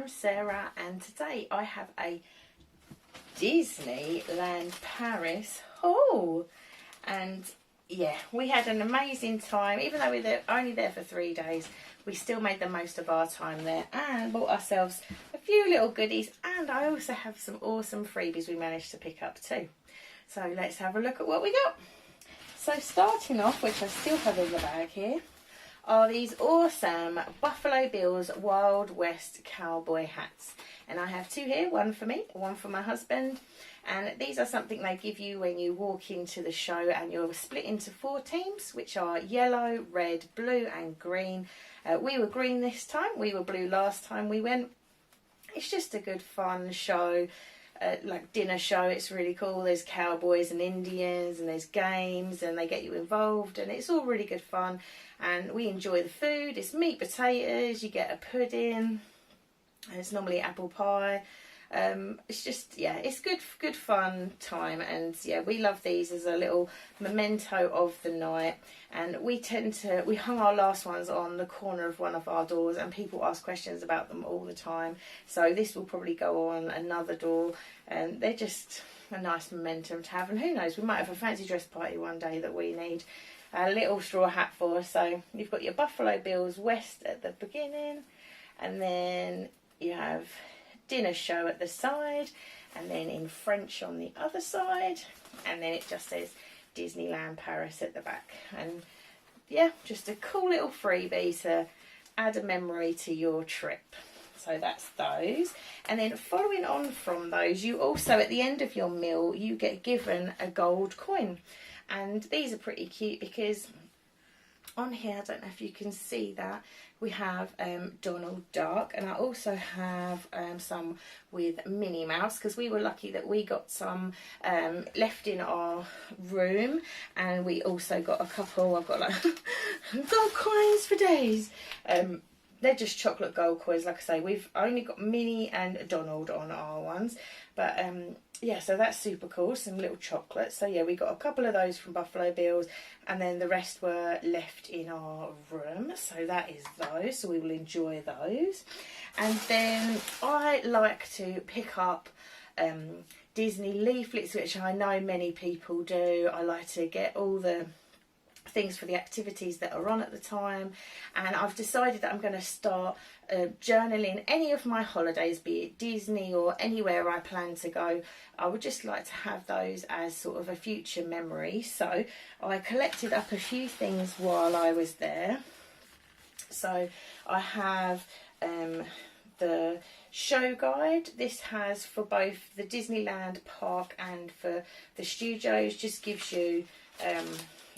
I'm Sarah, and today I have a Disneyland Paris haul. And yeah, we had an amazing time. Even though we were only there for 3 days, we still made the most of our time there and bought ourselves a few little goodies. And I also have some awesome freebies we managed to pick up too. So let's have a look at what we got. So starting off, which I still have in the bag here, are these awesome Buffalo Bills Wild West cowboy hats. And I have two here, one for me, one for my husband. And these are something they give you when you walk into the show, and you're split into 4 teams, which are yellow, red, blue and green. We were green this time, we were blue last time we went. It's just a good fun show. Like dinner show. It's really cool. There's cowboys and Indians and there's games and they get you involved, and it's all really good fun, and we enjoy the food. It's meat potatoes, you get a pudding, and it's normally apple pie. It's just, yeah, it's good fun time, and yeah, we love these as a little memento of the night. And we hung our last ones on the corner of one of our doors, and people ask questions about them all the time, so this will probably go on another door, and they're just a nice momentum to have. And who knows, we might have a fancy dress party one day that we need a little straw hat for. So you've got your Buffalo Bills West at the beginning, and then you have dinner show at the side, and then in French on the other side, and then it just says Disneyland Paris at the back. And yeah, just a cool little freebie to add a memory to your trip. So that's those. And then following on from those, you also, at the end of your meal, you get given a gold coin. And these are pretty cute because on here, I don't know if you can see that, we have Donald Duck, and I also have some with Minnie Mouse, because we were lucky that we got some left in our room, and we also got a couple. I've got like gold coins for days. They're just chocolate gold coins. Like I say, we've only got Minnie and Donald on our ones, but yeah, so that's super cool, some little chocolates. So yeah, we got a couple of those from Buffalo Bills, and then the rest were left in our room. So that is those, so we will enjoy those. And then I like to pick up Disney leaflets, which I know many people do. I like to get all the things for the activities that are on at the time, and I've decided that I'm going to start journaling any of my holidays, be it Disney or anywhere I plan to go. I would just like to have those as sort of a future memory. So I collected up a few things while I was there. So I have the show guide. This has for both the Disneyland park and for the studios, just gives you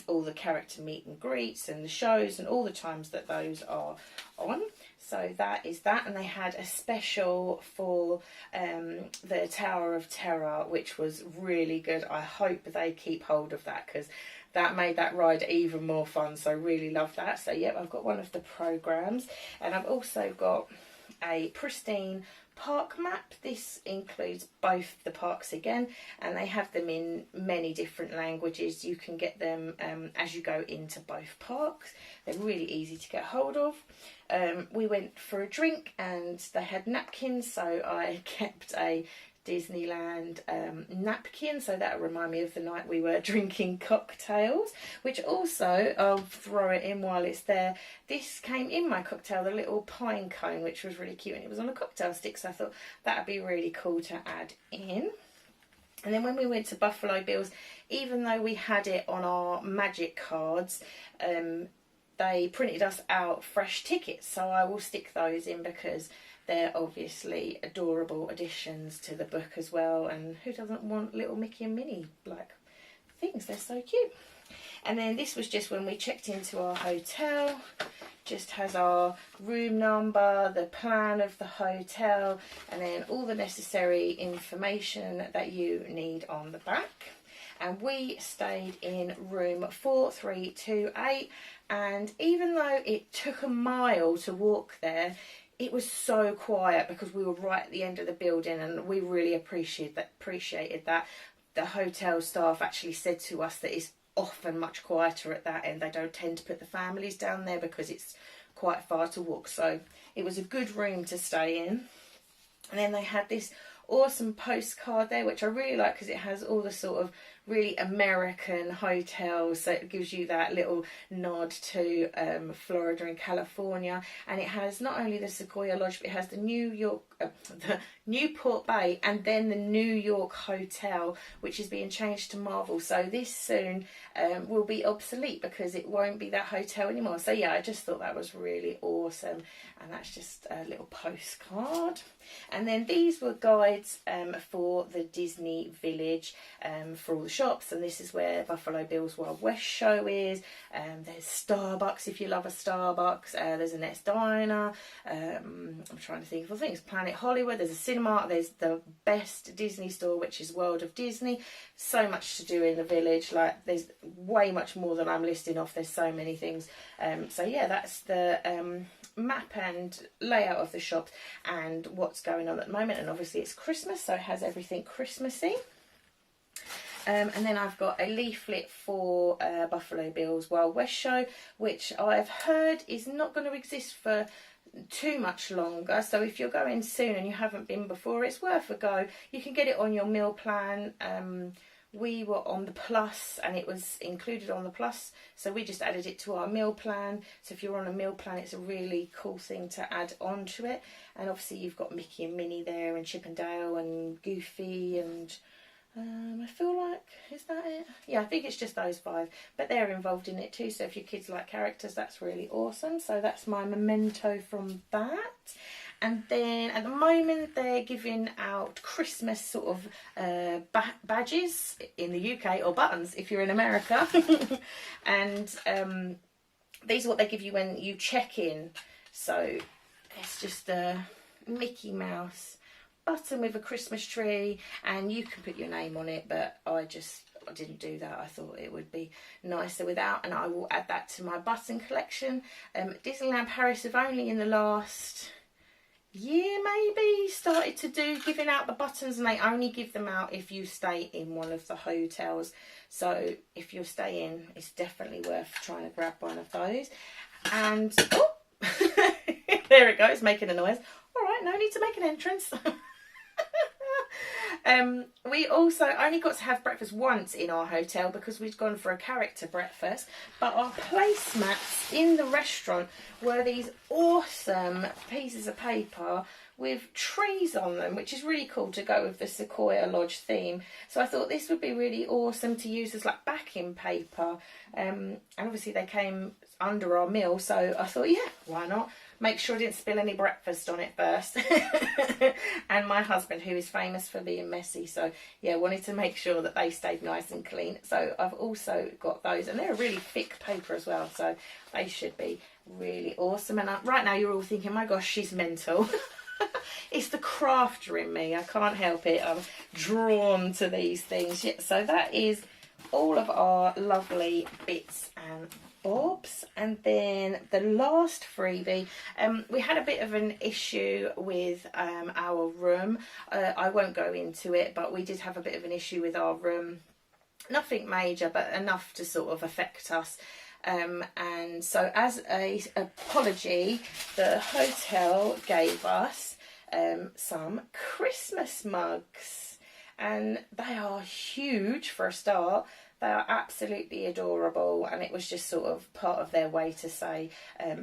all the character meet and greets and the shows and all the times that those are on. So that is that. And they had a special for the Tower of Terror, which was really good. I hope they keep hold of that, because that made that ride even more fun. So really love that. So yeah, I've got one of the programs, and I've also got a pristine park map. This includes both the parks again, and they have them in many different languages. You can get them as you go into both parks. They're really easy to get hold of. We went for a drink and they had napkins, so I kept a Disneyland napkin, so that'll remind me of the night we were drinking cocktails, which also, I'll throw it in while it's there, this came in my cocktail, the little pine cone, which was really cute, and it was on a cocktail stick, so I thought that'd be really cool to add in. And then when we went to Buffalo Bills, even though we had it on our magic cards, they printed us out fresh tickets, so I will stick those in because they're obviously adorable additions to the book as well, and who doesn't want little Mickey and Minnie like things? They're so cute. And then this was just when we checked into our hotel. Just has our room number, the plan of the hotel, and then all the necessary information that you need on the back. And we stayed in room 4328, and even though it took a mile to walk there, it was so quiet because we were right at the end of the building, and we really appreciated that. The hotel staff actually said to us that it's often much quieter at that end. They don't tend to put the families down there because it's quite far to walk. So it was a good room to stay in. And then they had this awesome postcard there, which I really like because it has all the sort of really American hotels, so it gives you that little nod to Florida and California. And it has not only the Sequoia Lodge, but it has the the Newport Bay, and then the New York Hotel, which is being changed to Marvel. So this soon will be obsolete because it won't be that hotel anymore. So yeah, I just thought that was really awesome. And that's just a little postcard. And then these were guides for the Disney Village, for all the shops. And this is where Buffalo Bill's Wild West show is. There's Starbucks if you love a Starbucks. There's a Next Diner. I'm trying to think of things. Planet Hollywood. There's a cinema. There's the best Disney store, which is World of Disney. So much to do in the village. Like, there's way much more than I'm listing off. There's so many things. So yeah, that's the map and layout of the shops and what's going on at the moment. And obviously it's Christmas, so it has everything Christmassy. And then I've got a leaflet for Buffalo Bill's Wild West show, which I've heard is not going to exist for too much longer. So if you're going soon and you haven't been before, it's worth a go. You can get it on your meal plan. We were on the Plus and it was included on the Plus, so we just added it to our meal plan. So if you're on a meal plan, it's a really cool thing to add on to it. And obviously you've got Mickey and Minnie there, and Chip and Dale and Goofy, and I feel like, is that it? Yeah, I think it's just those 5, but they're involved in it too. So if your kids like characters, that's really awesome. So that's my memento from that. And then at the moment they're giving out Christmas sort of badges in the UK, or buttons if you're in America. And these are what they give you when you check in. So it's just a Mickey Mouse button with a Christmas tree, and you can put your name on it, but I didn't do that. I thought it would be nicer without, and I will add that to my button collection. Disneyland Paris have only in the last year maybe started to do giving out the buttons, and they only give them out if you stay in one of the hotels. So if you're staying, it's definitely worth trying to grab one of those. And oh there it goes, making a noise. All right, no need to make an entrance. We also only got to have breakfast once in our hotel because we'd gone for a character breakfast, but our placemats in the restaurant were these awesome pieces of paper with trees on them, which is really cool to go with the Sequoia Lodge theme. So I thought this would be really awesome to use as like backing paper, and obviously they came under our meal, so I thought, yeah, why not? Make sure I didn't spill any breakfast on it first. And my husband, who is famous for being messy, so yeah, wanted to make sure that they stayed nice and clean. So I've also got those, and they're a really thick paper as well, so they should be really awesome. And right now you're all thinking, my gosh, she's mental. It's the crafter in me, I can't help it. I'm drawn to these things. Yeah, so that is all of our lovely bits and bobs. And then the last freebie, we had a bit of an issue with our room. I won't go into it, but we did have a bit of an issue with our room. Nothing major, but enough to sort of affect us. And so as a apology, the hotel gave us some Christmas mugs, and they are huge for a start. They are absolutely adorable, and it was just sort of part of their way to say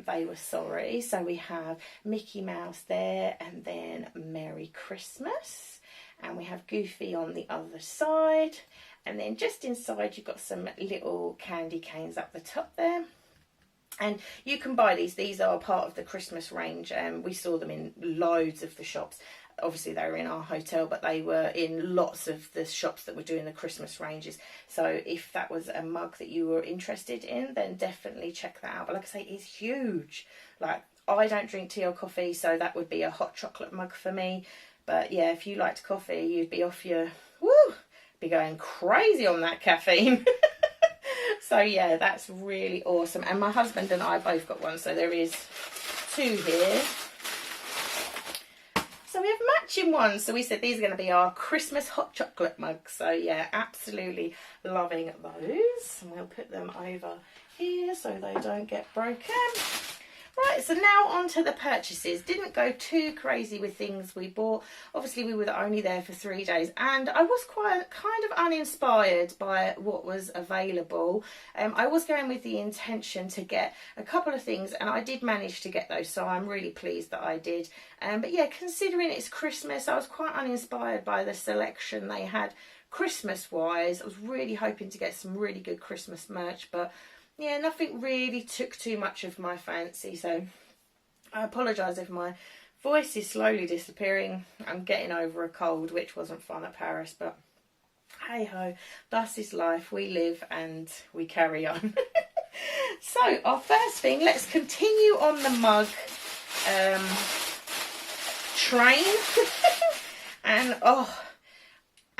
they were sorry. So we have Mickey Mouse there, and then Merry Christmas, and we have Goofy on the other side, and then just inside you've got some little candy canes up the top there. And you can buy these are part of the Christmas range. We saw them in loads of the shops. Obviously they were in our hotel, but they were in lots of the shops that were doing the Christmas ranges. So if that was a mug that you were interested in, then definitely check that out. But like I say, it's huge. Like, I don't drink tea or coffee, so that would be a hot chocolate mug for me. But yeah, if you liked coffee, you'd be off your, be going crazy on that caffeine. So yeah, that's really awesome. And my husband and I both got one, so there is 2 here. So we have matching ones. So we said these are going to be our Christmas hot chocolate mugs. So yeah, absolutely loving those. And we'll put them over here so they don't get broken. Right, so now on to the purchases. Didn't go too crazy with things we bought. Obviously, we were only there for 3 days, and I was quite kind of uninspired by what was available. I was going with the intention to get a couple of things, and I did manage to get those, so I'm really pleased that I did. But yeah, considering it's Christmas, I was quite uninspired by the selection they had Christmas-wise. I was really hoping to get some really good Christmas merch, but yeah, nothing really took too much of my fancy, so I apologise if my voice is slowly disappearing. I'm getting over a cold, which wasn't fun at Paris, but hey ho, thus is life. We live and we carry on. So our first thing, let's continue on the mug train. And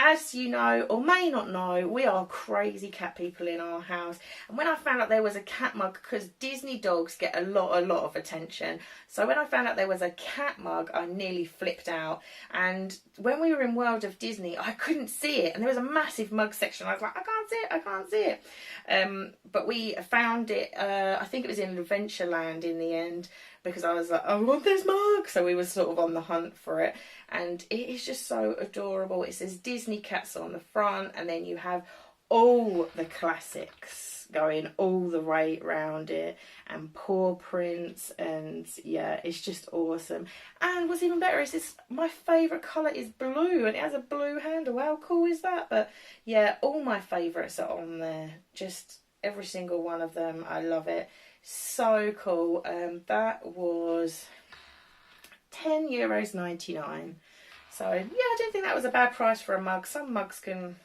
as you know, or may not know, we are crazy cat people in our house. And when I found out there was a cat mug, because Disney dogs get a lot of attention. So when I found out there was a cat mug, I nearly flipped out. And when we were in World of Disney, I couldn't see it. And there was a massive mug section. I was like, I can't see it, I can't see it. But we found it, I think it was in Adventureland in the end, because I was like, I want this mug. So we were sort of on the hunt for it. And it is just so adorable. It says Disney Cats on the front, and then you have all the classics going all the way around it, and paw prints, and yeah, it's just awesome. And what's even better is this, my favourite colour is blue, and it has a blue handle. How cool is that? But yeah, all my favourites are on there. Just every single one of them. I love it. So cool. That was €10.99. So yeah, I don't think that was a bad price for a mug. Some mugs can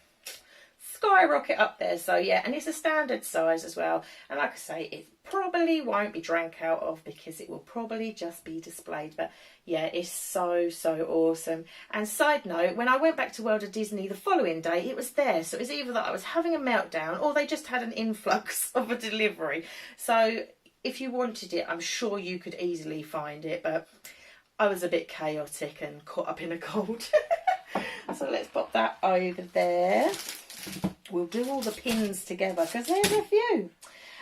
skyrocket up there. So yeah, and it's a standard size as well. And like I say, it probably won't be drank out of because it will probably just be displayed. But yeah, it's so awesome. And side note, when I went back to World of Disney the following day, it was there. So it was either that I was having a meltdown or they just had an influx of a delivery. So if you wanted it, I'm sure you could easily find it. But I was a bit chaotic and caught up in a cold. So let's pop that over there. We'll do all the pins together because there's a few.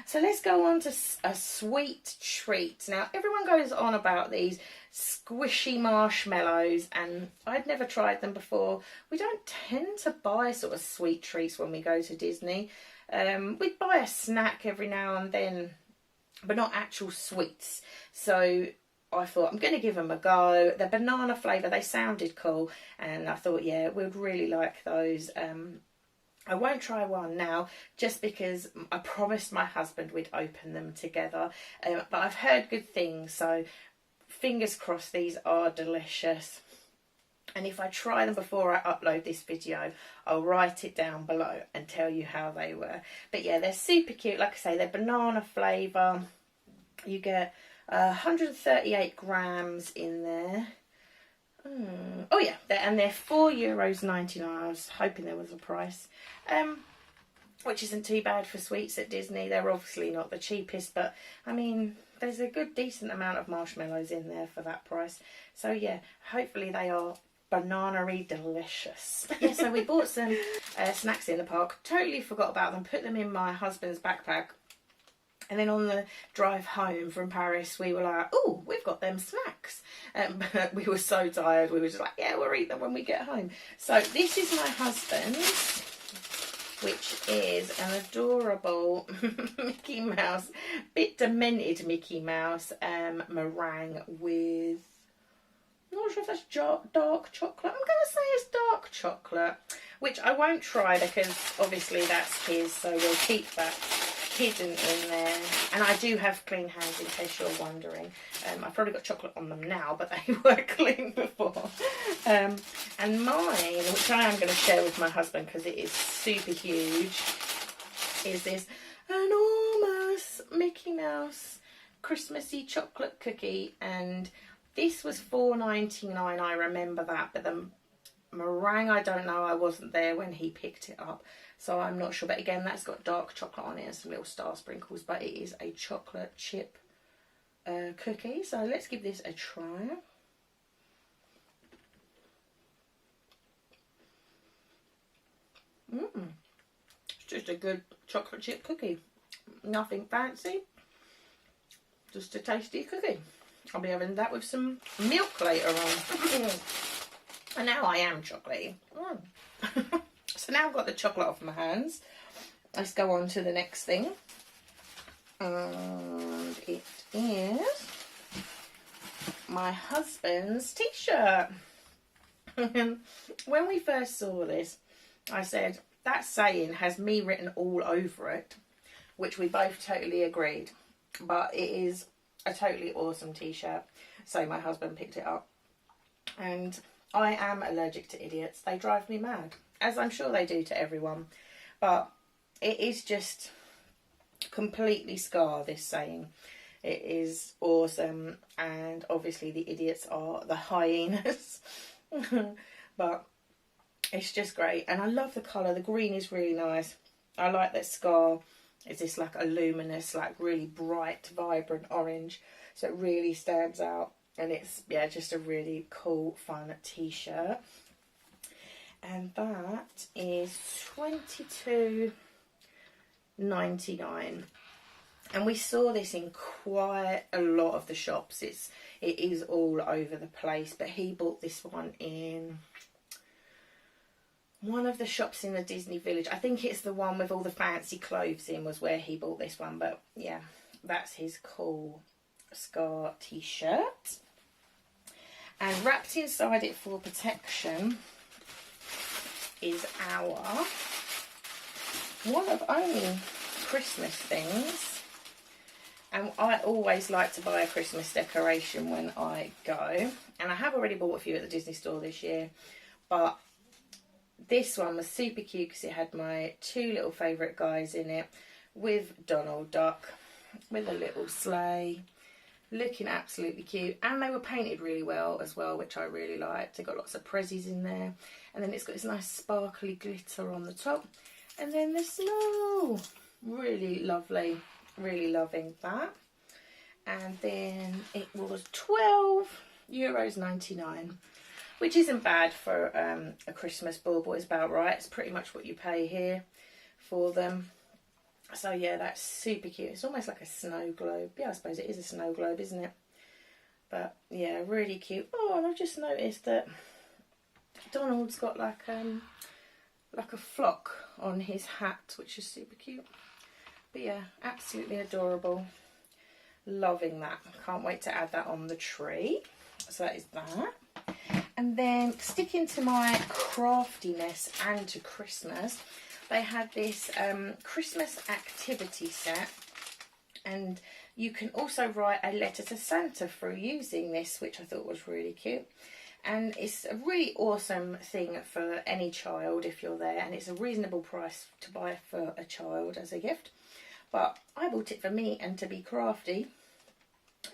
So let's go on to a sweet treat. Now, everyone goes on about these squishy marshmallows, and I'd never tried them before. We don't tend to buy sort of sweet treats when we go to Disney. We'd buy a snack every now and then, but not actual sweets. So I thought, I'm going to give them a go. The banana flavour, they sounded cool, and I thought, yeah, we'd really like those. I won't try one now just because I promised my husband we'd open them together, but I've heard good things, so fingers crossed these are delicious. And if I try them before I upload this video, I'll write it down below and tell you how they were. But yeah, they're super cute. Like I say, they're banana flavour. You get 138 grams in there. Oh yeah, and they're €4.99. I was hoping there was a price, which isn't too bad for sweets at Disney. They're obviously not the cheapest, but I mean, there's a good decent amount of marshmallows in there for that price. So yeah, hopefully they are banana-y delicious. Yeah, so we bought some snacks in the park. Totally forgot about them. Put them in my husband's backpack. And then on the drive home from Paris, we were like, oh, we've got them snacks. But we were so tired. We were just like, yeah, we'll eat them when we get home. So this is my husband's, which is an adorable Mickey Mouse, bit demented Mickey Mouse meringue with, I'm not sure if that's dark chocolate. I'm going to say it's dark chocolate, which I won't try because obviously that's his. So we'll keep that hidden in there. And I do have clean hands in case you're wondering. I've probably got chocolate on them now, but they were clean before. And mine, which I am going to share with my husband because it is super huge, is this enormous Mickey Mouse Christmassy chocolate cookie. And this was $4.99, I remember that, but the meringue, I don't know, I wasn't there when he picked it up, so I'm not sure. But again, that's got dark chocolate on it and some little star sprinkles, but it is a chocolate chip cookie. So let's give this a try. It's just a good chocolate chip cookie, nothing fancy. just a tasty cookie. I'll be having that with some milk later on. And now I am chocolatey. So now I've got the chocolate off my hands. Let's go on to the next thing. And it is my husband's t-shirt. When we first saw this, I said, that saying has me written all over it, which we both totally agreed. But it is a totally awesome t-shirt. So my husband picked it up. And I am allergic to idiots. They drive me mad, as I'm sure they do to everyone. But it is just completely Scar, this saying. It is awesome. And obviously the idiots are the hyenas. But it's just great. And I love the colour. The green is really nice. I like that Scar is this like a luminous, like really bright, vibrant orange. So it really stands out. And it's, yeah, just a really cool, fun t-shirt. And that is $22.99. And we saw this in quite a lot of the shops. It is all over the place. But he bought this one in one of the shops in the Disney Village. I think it's the one with all the fancy clothes in was where he bought this one. But yeah, that's his cool Scar t-shirt. And wrapped inside it for protection is our one of only Christmas things. And I always like to buy a Christmas decoration when I go. And I have already bought a few at the Disney store this year. But this one was super cute because it had my two little favourite guys in it. With Donald Duck. With a little sleigh. Looking absolutely cute. And they were painted really well as well, which I really liked. They got lots of prezzies in there. And then it's got this nice sparkly glitter on the top. And then the snow. Really lovely. Really loving that. And then it was €12.99, which isn't bad for a Christmas bauble. It's about right. It's pretty much what you pay here for them. So yeah, that's super cute. It's almost like a snow globe. Yeah, I suppose it is a snow globe, isn't it? But yeah, really cute. Oh, and I've just noticed that Donald's got like a flock on his hat, which is super cute. But yeah, absolutely adorable. Loving that. Can't wait to add that on the tree. So that is that. And then sticking to my craftiness and to Christmas, they had this Christmas activity set. And you can also write a letter to Santa through using this, which I thought was really cute. And it's a really awesome thing for any child if you're there. And it's a reasonable price to buy for a child as a gift. But I bought it for me and to be crafty.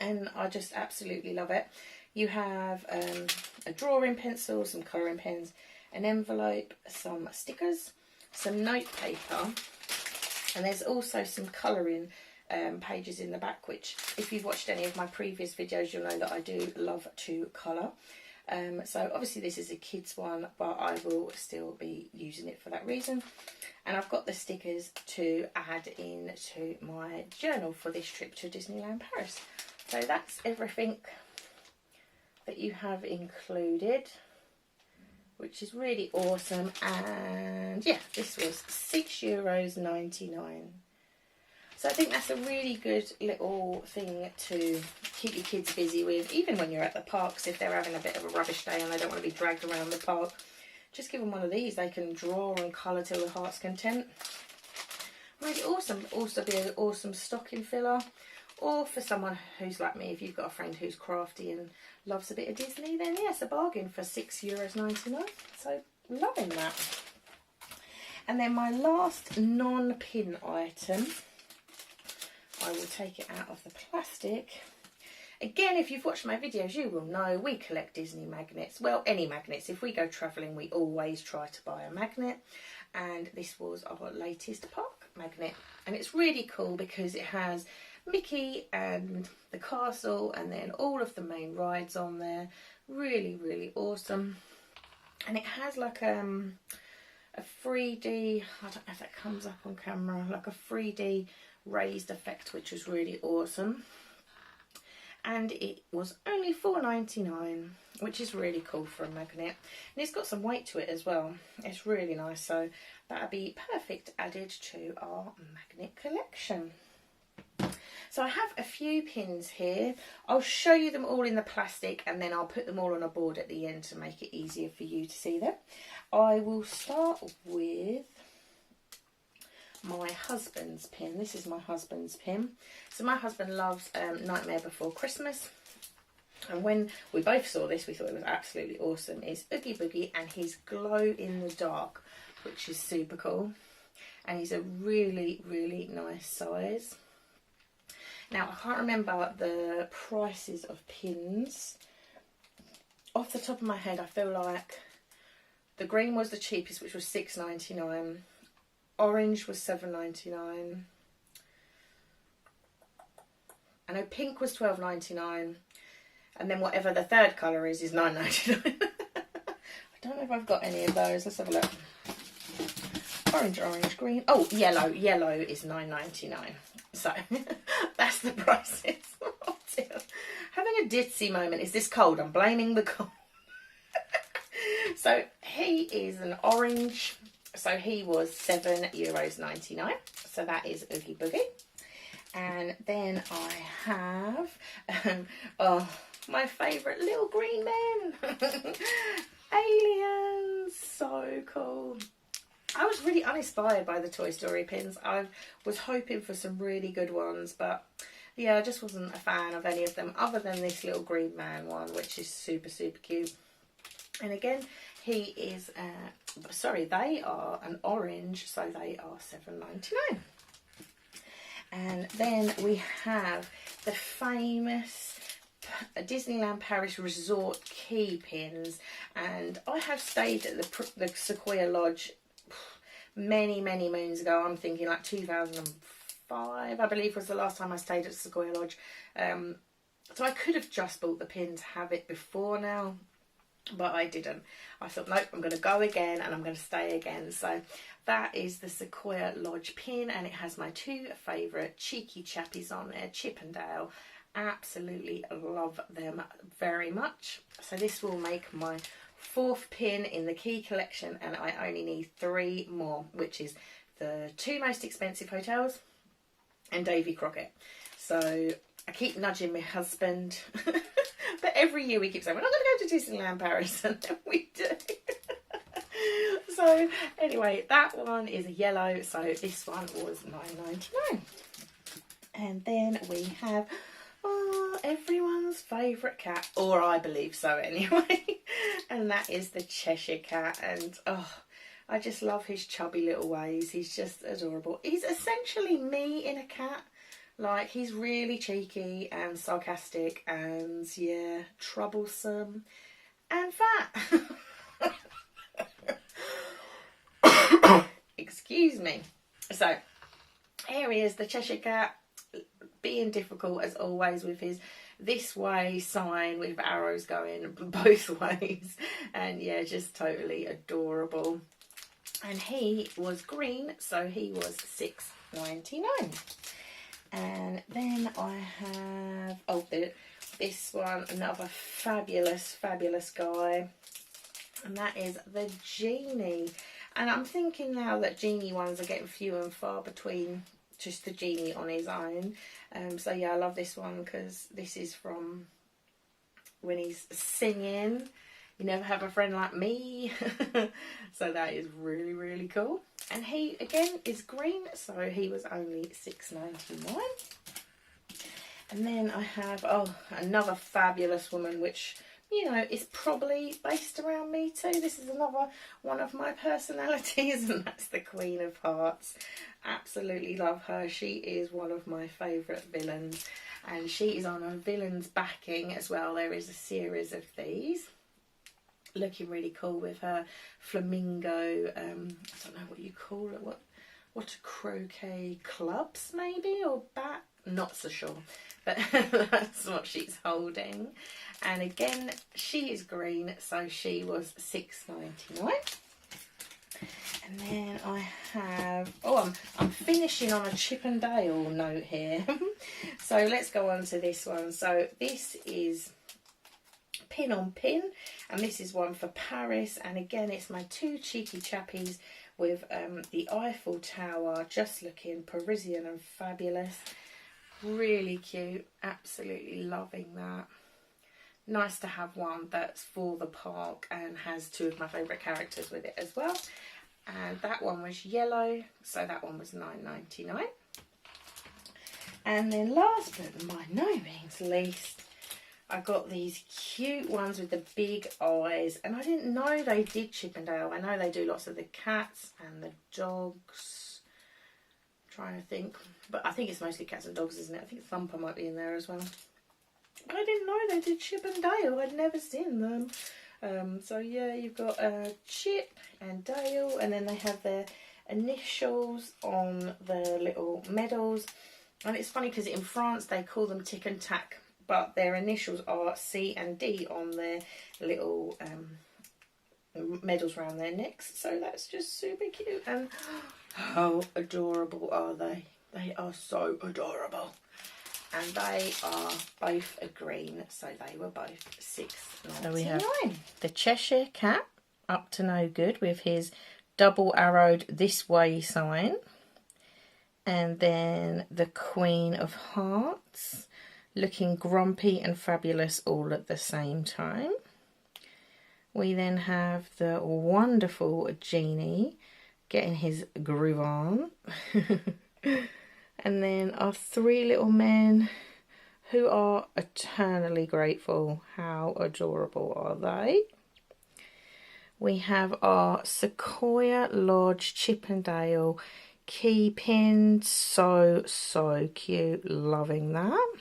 And I just absolutely love it. You have a drawing pencil, some colouring pens, an envelope, some stickers, some note paper. And there's also some colouring pages in the back, which if you've watched any of my previous videos, you'll know that I do love to colour. So obviously this is a kids one, but I will still be using it for that reason. And I've got the stickers to add in to my journal for this trip to Disneyland Paris. So that's everything that you have included, which is really awesome. And yeah, this was €6.99. So I think that's a really good little thing to keep your kids busy with, even when you're at the parks. If they're having a bit of a rubbish day and they don't want to be dragged around the park, just give them one of these. They can draw and colour till the heart's content. Really awesome. Also be an awesome stocking filler. Or for someone who's like me, if you've got a friend who's crafty and loves a bit of Disney, then yes, a bargain for €6.99. So loving that. And then my last non-pin item, I will take it out of the plastic. Again, if you've watched my videos, you will know we collect Disney magnets. Well, any magnets. If we go travelling, we always try to buy a magnet. And this was our latest park magnet. And it's really cool because it has Mickey and the castle and then all of the main rides on there. Really, really awesome. And it has like a 3D, I don't know if that comes up on camera, like a 3D raised effect, which was really awesome. and it was only £4.99, which is really cool for a magnet, and it's got some weight to it as well. It's really nice, so that'd be perfect added to our magnet collection. So I have a few pins here. I'll show you them all in the plastic, and then I'll put them all on a board at the end to make it easier for you to see them. I will start with my husband's pin. This is my husband's pin. So my husband loves Nightmare Before Christmas, and when we both saw this we thought it was absolutely awesome. It's Oogie Boogie and his glow in the dark, which is super cool, and he's a really, really nice size. Now, I can't remember the prices of pins. Off the top of my head, I feel like the green was the cheapest, which was £6.99. Orange was £7.99. I know pink was £12.99. And then whatever the third colour is £9.99. I don't know if I've got any of those. Let's have a look. Orange, orange, green. Oh, yellow. Yellow is £9.99. So that's the prices. Oh dear. Having a ditzy moment. Is this cold? I'm blaming the cold. So he is an orange. So he was €7.99. So that is Oogie Boogie. And then I have oh, my favourite little green men. Aliens. So cool. I was really uninspired by the Toy Story pins. I was hoping for some really good ones, but yeah, I just wasn't a fan of any of them other than this little green man one, which is super, super cute. And again, he is, sorry, they are an orange, so they are £7.99. And then we have the famous Disneyland Paris Resort key pins, and I have stayed at the Sequoia Lodge many moons ago. I'm thinking like 2005, I believe, was the last time I stayed at Sequoia Lodge. So I could have just bought the pin to have it before now, but I didn't. I thought, nope, I'm going to go again and I'm going to stay again. So that is the Sequoia Lodge pin, and it has my two favourite cheeky chappies on there, Chip and Dale. Absolutely love them very much. So this will make my fourth pin in the key collection, and I only need 3 more, which is the 2 most expensive hotels and Davy Crockett. So I keep nudging my husband, but every year we keep saying we're not going to go to Disneyland Paris, and then we do. So anyway, that one is a yellow, so this one was £9.99. And then we have everyone's favourite cat, or I believe so anyway, and that is the Cheshire Cat. And I just love his chubby little ways. He's just adorable. He's essentially me in a cat. Like, he's really cheeky and sarcastic and, yeah, troublesome and fat. Excuse me. So here he is, the Cheshire Cat, being difficult as always with his this way sign with arrows going both ways, and yeah, just totally adorable. And he was green, so he was £6.99. And then I have this one, another fabulous guy, and that is the Genie. And I'm thinking now that Genie ones are getting few and far between, just the Genie on his own. So yeah, I love this one because this is from when he's singing "You Never Have a Friend Like Me." So that is really cool. And he again is green, so he was only £6.99. And then I have another fabulous woman, which, you know, is probably based around me too. This is another one of my personalities, and that's the Queen of Hearts. Absolutely love her. She is one of my favourite villains, and she is on a villain's backing as well. There is a series of these. Looking really cool with her flamingo, I don't know what you call it, what a croquet clubs maybe, or bat, not so sure, but that's what she's holding. And again, she is green, so she was £6.99. And then I have, oh, I'm finishing on a Chip and Dale note here. So let's go on to this one. So this is Pinon Pin, and this is one for Paris. And again, it's my two cheeky chappies with the Eiffel Tower, just looking Parisian and fabulous. Really cute, absolutely loving that. Nice to have one that's for the park and has two of my favourite characters with it as well. And that one was yellow, so that one was $9.99. And then last but by no means least, I got these cute ones with the big eyes, and I didn't know they did Chip and Dale. I know they do lots of the cats and the dogs. I'm trying to think, but I think it's mostly cats and dogs, isn't it? I think Thumper might be in there as well. I didn't know they did Chip and Dale. I'd never seen them. So yeah, you've got Chip and Dale, and then they have their initials on the little medals. And it's funny because in France they call them Tic and Tac, but their initials are C and D on their little medals around their necks. So that's just super cute. And how adorable are they? They are so adorable. And they are both a green, so they were both $6.99. So we have the Cheshire Cat, up to no good, with his double arrowed this way sign. And then the Queen of Hearts, looking grumpy and fabulous all at the same time. We then have the wonderful Genie, getting his groove on. And then our three little men, who are eternally grateful. How adorable are they? We have our Sequoia Lodge Chip and Dale key pin. So cute. Loving that.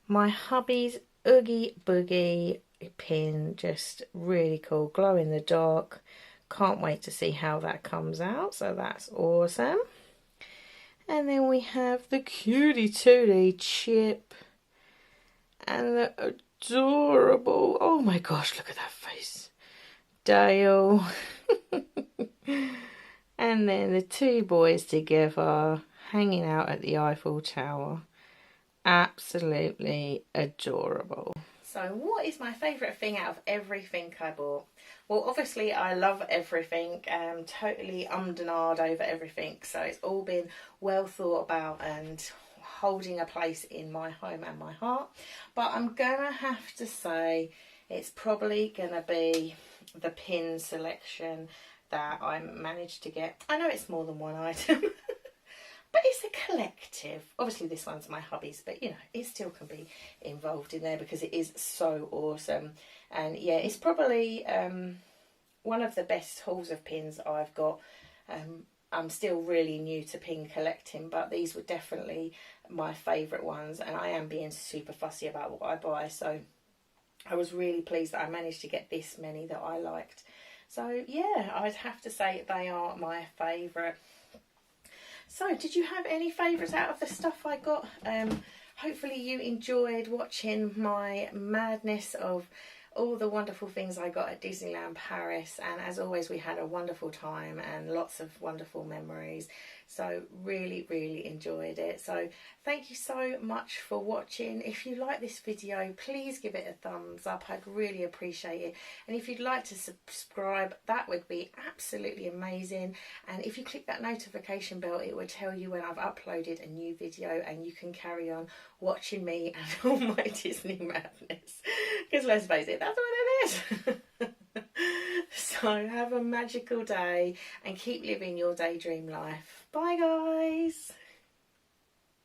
My hubby's Oogie Boogie pin. Just really cool. Glow in the dark. Can't wait to see how that comes out. So that's awesome. And then we have the Cutie Tootie Chip. And the adorable, oh my gosh, look at that face, Dale. And then the two boys together, hanging out at the Eiffel Tower. Absolutely adorable. So what is my favourite thing out of everything I bought? Well, obviously I love everything, totally ummed and ahed over everything, so it's all been well thought about and holding a place in my home and my heart. But I'm gonna have to say it's probably gonna be the pin selection that I managed to get. I know it's more than one item, but it's a collective. Obviously this one's my hubby's, but you know, it still can be involved in there because it is so awesome. And yeah, it's probably one of the best hauls of pins I've got. I'm still really new to pin collecting, but these were definitely my favourite ones, and I am being super fussy about what I buy, so I was really pleased that I managed to get this many that I liked. So yeah, I'd have to say they are my favourite. So did you have any favourites out of the stuff I got? Hopefully you enjoyed watching my madness of all the wonderful things I got at Disneyland Paris, and as always we had a wonderful time and lots of wonderful memories, so really enjoyed it. So thank you so much for watching. If you like this video, please give it a thumbs up, I'd really appreciate it. And if you'd like to subscribe, that would be absolutely amazing. And if you click that notification bell, it will tell you when I've uploaded a new video, and you can carry on watching me and all my Disney madness, because let's face it, that's what it is. So have a magical day and keep living your daydream life. Bye guys.